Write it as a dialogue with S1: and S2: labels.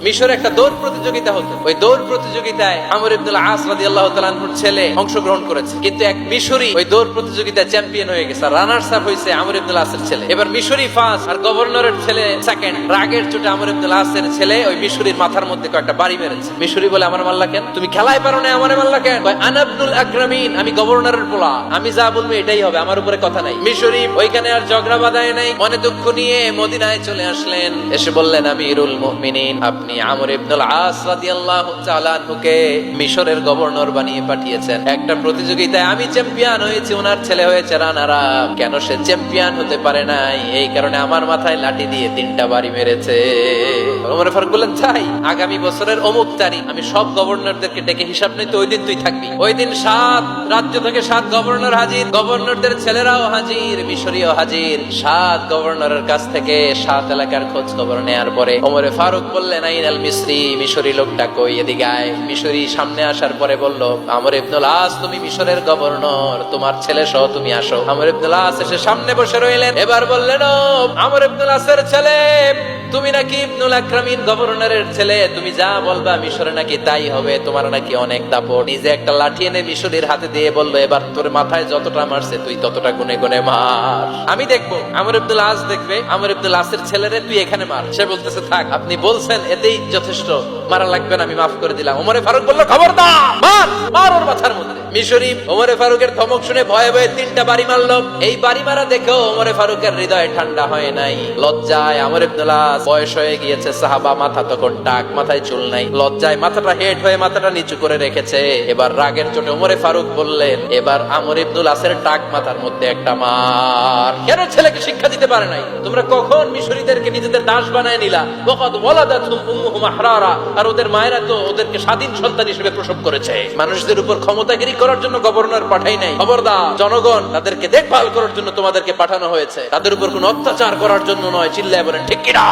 S1: মিশরে একটা দৌড় প্রতিযোগিতা হতো। ওই দৌড় প্রতিযোগিতায় আমর ইবনুল আস রাদিয়াল্লাহু তাআলা আনহুর ছেলে অংশগ্রহণ করেছে, কিন্তু এক মিশরি ওই দৌড় প্রতিযোগিতায় চ্যাম্পিয়ন হয়ে গেছে। রানার্স আপ হয়েছে আমর ইবনুল আসের ছেলে। এবার মিশরি ফার্স্ট আর গভর্নরের ছেলে সেকেন্ড। রাগের চোটে আমর ইবনুল আসের ছেলে ওই মিশরির মাথার মধ্যে কয়েকটা বাড়ি মেরেছে। মিশরি বলে, আমার মাল্লা কেন? তুমি খেলায় পারো না, আমারে মাল্লা কেন? আনা ইবনুল আকরামিন, আমি গভর্নরের পোলা, আমি যা বলবো এটাই হবে, আমার উপরে কথা নাই। মিশরি ওইখানে আর ঝগড়া বাঁধায় নাই, মনে দুঃখ নিয়ে মদিনায় চলে আসলেন। এসে বললেন, আমিরুল মুমিনিন, আপনি আমর ইবনুল আস রাদিয়াল্লাহু তাআলা আনহুকে মিশরের গভর্নর বানিয়ে পাঠিয়েছেন। একটা প্রতিযোগিতায় আমি চ্যাম্পিয়ন হয়েছি, ওনার ছেলে হয়েছে রানার আপ। কেন সে চ্যাম্পিয়ন হতে পারে নাই? এই কারণে আমার মাথায় লাঠি দিয়ে 3টা বাড়ি মেরেছে। ওমর ফারুক বললেন, তাই আগামী বছরের অমুক তারিখ আমি সব গভর্নরদেরকে ডেকে হিসাব নিতে, ওই দিন তুই থাকবি। ওই দিন 7 রাজ্য থেকে 7 গভর্নর হাজির, গভর্নরদের ছেলেরাও হাজির, মিশরীয় হাজির। 7 গভর্নরের কাছ থেকে 7 এলাকার খোঁজ খবর নেয়ার পরে ওমর ফারুক বললেন, আইনাল মিসরি, মিশরি লোকটা কই, এদিকে আয়। মিশরি সামনে আসার পরে বলল, আমর ইবনুল আস, তুমি মিশরের গভর্নর, তোমার ছেলে সহ তুমি আসো। আমর ইবনুল আস এসে সামনে বসে রইলেন। এবার বললেন, ও আমর ইবনুল আসের ছেলে, তুমি নাকি ইবনুল আকরামিন গভর্নরের ছেলে, তুমি যা বলবা মিশরে নাকি তাই হবে, তোমার নাকি অনেক দাপট। নিজে একটা লাঠি এনে মিশরীর হাতে দিয়ে বললো, এবার তোর মাথায় যতটা মারছে তুই ততটা গুনে গুনে মার, আমি দেখবো। আমর ইবনুল আস দেখবে, আমর ইবনুল আসের ছেলেরে তুই এখানে মার। সে বলতেছে, থাক, আপনি বলছেন এতেই যথেষ্ট, মারা লাগবে না, আমি মাফ করে দিলাম। ওমরে ফারুক বলল, খবরদার, মার, মার ওর মাথার মধ্যে। মিশরী ওমরে ফারুকের ধমক শুনে ভয়ে ভয়ে 3টা বাড়ি মারলো। এই বাড়ি মারা দেখেও ওমরে ফারুকের হৃদয় ঠান্ডা হয় নাই। লজ্জায় আমর ইবনুল আস, বয়স হয়ে গিয়েছে, সাহাবা, মাথা তখন টাক, মাথায় চুল নাই, লজ্জায় মাথাটা হেট হয়ে মাথাটা নিচু করে রেখেছে। এবার রাগের চোটে ওমরে ফারুক বললেন, এবার আমর ইবনুল আসের টাক মাথার মধ্যে একটা মার। কেন ছেলেকে শিক্ষা দিতে পারে নাই? তোমরা কখন মিশরীদেরকে নিজেদের দাস বানায় নিলা? ওয়াকাদ ওয়ালাদাতুহুম উম্মুহুম আহরারা, আর ওদের মায়েরা তো ওদেরকে স্বাধীন সন্তান হিসেবে প্রসব করেছে। মানুষদের উপর ক্ষমতাগিরি করার জন্য গভর্নর পাঠাই নাই। খবরদার, জনগণ তাদেরকে দেখভাল করার জন্য তোমাদেরকে পাঠানো হয়েছে, তাদের উপর কোনো অত্যাচার করার জন্য নয়। চিল্লায় বলেন ঠিক কিনা?